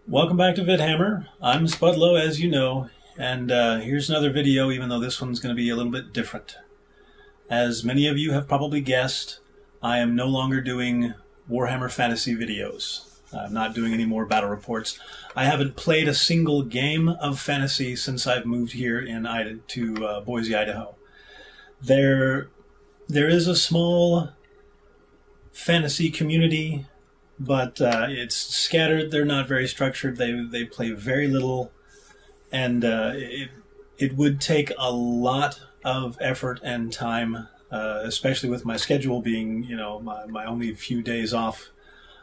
Welcome back to Vidhammer. I'm Spudlow, as you know, and here's another video, even though this one's going to be a little bit different. As many of you have probably guessed, I am no longer doing Warhammer Fantasy videos. I'm not doing any more battle reports. I haven't played a single game of fantasy since I've moved here to Boise, Idaho. There is a small fantasy community, but it's scattered. They're not very structured. They play very little, and it would take a lot of effort and time, especially with my schedule being, my only few days off.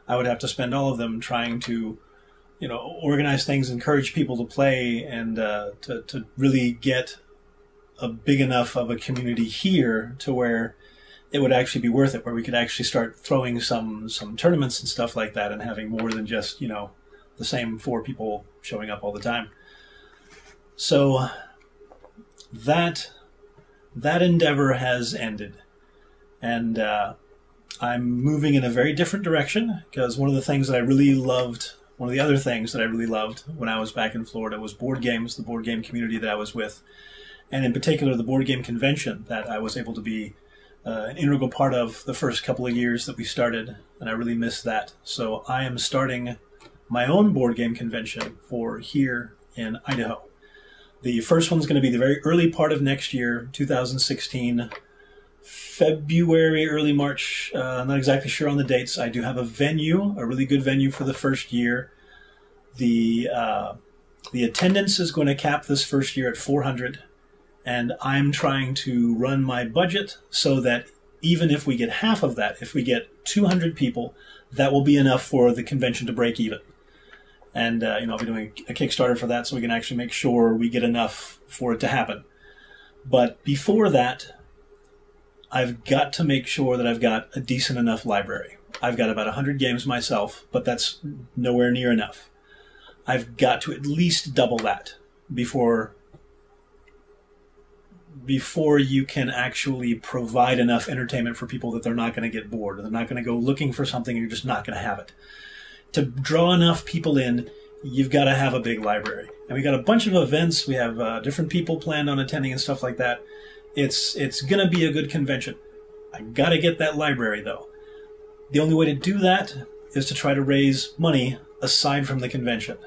I would have to spend all of them trying to, organize things, encourage people to play, and to really get a big enough of a community here to where it would actually be worth it, where we could actually start throwing some tournaments and stuff like that and having more than just, the same 4 people showing up all the time. So that endeavor has ended. And I'm moving in a very different direction, because one of the other things that I really loved when I was back in Florida was board games, the board game community that I was with, and in particular the board game convention that I was able to be an integral part of the first couple of years that we started, and I really missed that. So I am starting my own board game convention for here in Idaho. The first one's going to be the very early part of next year, 2016, February, early March. I'm not exactly sure on the dates. I do have a venue, a really good venue for the first year. The attendance is going to cap this first year at 400. And I'm trying to run my budget so that even if we get half of that, if we get 200 people, that will be enough for the convention to break even. And, I'll be doing a Kickstarter for that so we can actually make sure we get enough for it to happen. But before that, I've got to make sure that I've got a decent enough library. I've got about 100 games myself, but that's nowhere near enough. I've got to at least double that before you can actually provide enough entertainment for people that they're not going to get bored. They're not going to go looking for something and you're just not going to have it. To draw enough people in, you've got to have a big library. And we got a bunch of events. We have different people planned on attending and stuff like that. It's going to be a good convention. I got to get that library, though. The only way to do that is to try to raise money aside from the convention.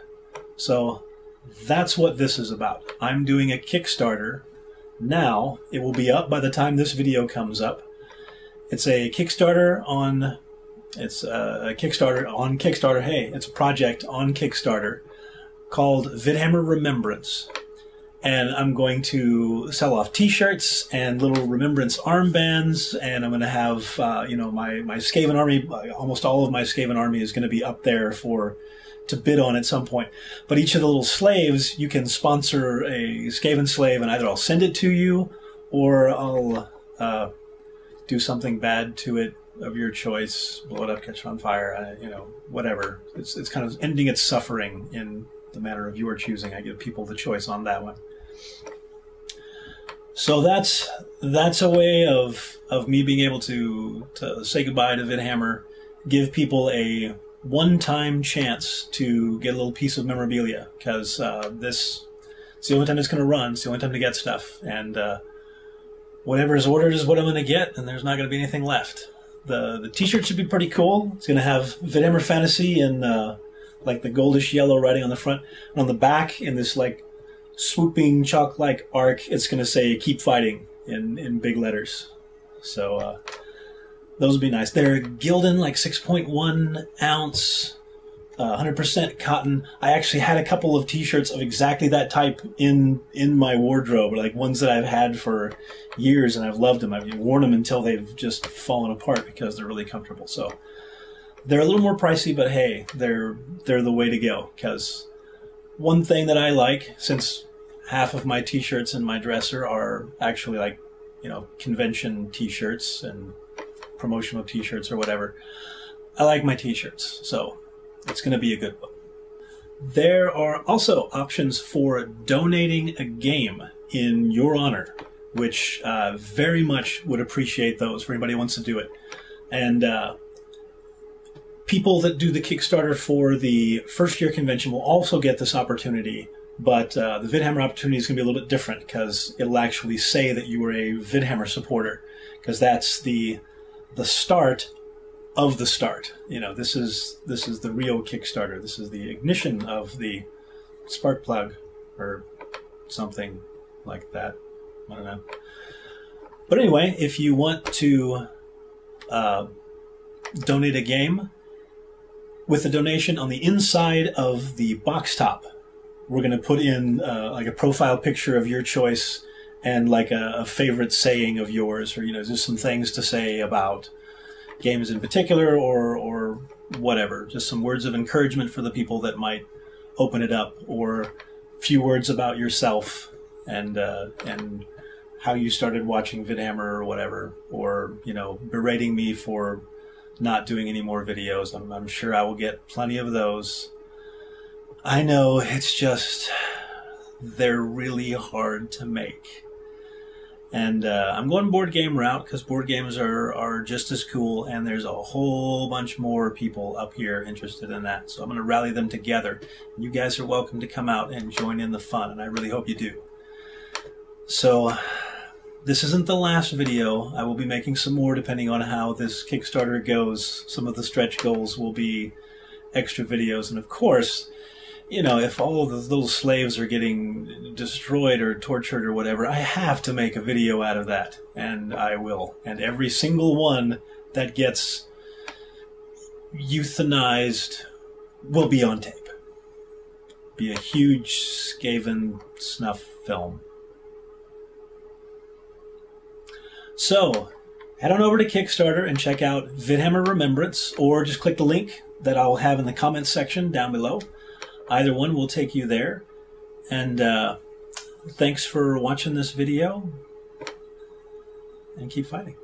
So that's what this is about. I'm doing a Kickstarter. Now, it will be up by the time this video comes up. It's a Kickstarter on Kickstarter. Hey, it's a project on Kickstarter called Vidhammer Remembrance. And I'm going to sell off t-shirts and little remembrance armbands, and I'm going to have, my Skaven army, almost all of my Skaven army is going to be up there to bid on at some point. But each of the little slaves, you can sponsor a Skaven slave, and either I'll send it to you or I'll do something bad to it of your choice, blow it up, catch it on fire, whatever. It's kind of ending its suffering in the manner of your choosing. I give people the choice on that one. So that's a way of me being able to say goodbye to Vidhammer, give people a one-time chance to get a little piece of memorabilia, because it's the only time it's going to run. It's the only time to get stuff, and whatever is ordered is what I'm going to get, and there's not going to be anything left. The t-shirt should be pretty cool. It's going to have Vidhammer Fantasy in like the goldish yellow writing on the front, and on the back in this like swooping chalk-like arc, it's going to say "Keep Fighting" in big letters. So those would be nice. They're Gildan, like 6.1 ounce, 100% cotton. I actually had a couple of t-shirts of exactly that type in my wardrobe, like ones that I've had for years, and I've loved them. I've worn them until they've just fallen apart because they're really comfortable. So they're a little more pricey, but hey, they're the way to go. Because one thing that I like, since half of my t-shirts in my dresser are actually like, convention t-shirts and promotional t-shirts or whatever, I like my t-shirts, so it's going to be a good one. There are also options for donating a game in your honor, which very much would appreciate those for anybody who wants to do it. And People that do the Kickstarter for the first year convention will also get this opportunity, but the Vidhammer opportunity is going to be a little bit different because it'll actually say that you were a Vidhammer supporter, because that's the start of the start. You know, this is the real Kickstarter. This is the ignition of the spark plug or something like that. I don't know. But anyway, if you want to donate a game, with the donation on the inside of the box top, we're going to put in like a profile picture of your choice and like a favorite saying of yours, or, you know, just some things to say about games in particular, or whatever. Just some words of encouragement for the people that might open it up, or a few words about yourself and how you started watching Vidhammer or whatever, or, you know, berating me for not doing any more videos. I'm sure I will get plenty of those. I know, it's just, they're really hard to make. And I'm going board game route because board games are just as cool, and there's a whole bunch more people up here interested in that. So I'm going to rally them together. You guys are welcome to come out and join in the fun, and I really hope you do. So this isn't the last video. I will be making some more depending on how this Kickstarter goes. Some of the stretch goals will be extra videos. And of course, you know, if all of the little slaves are getting destroyed or tortured or whatever, I have to make a video out of that. And I will. And every single one that gets euthanized will be on tape. Be a huge Skaven snuff film. So, head on over to Kickstarter and check out Vidhammer Remembrance, or just click the link that I'll have in the comments section down below. Either one will take you there. And thanks for watching this video, and keep fighting.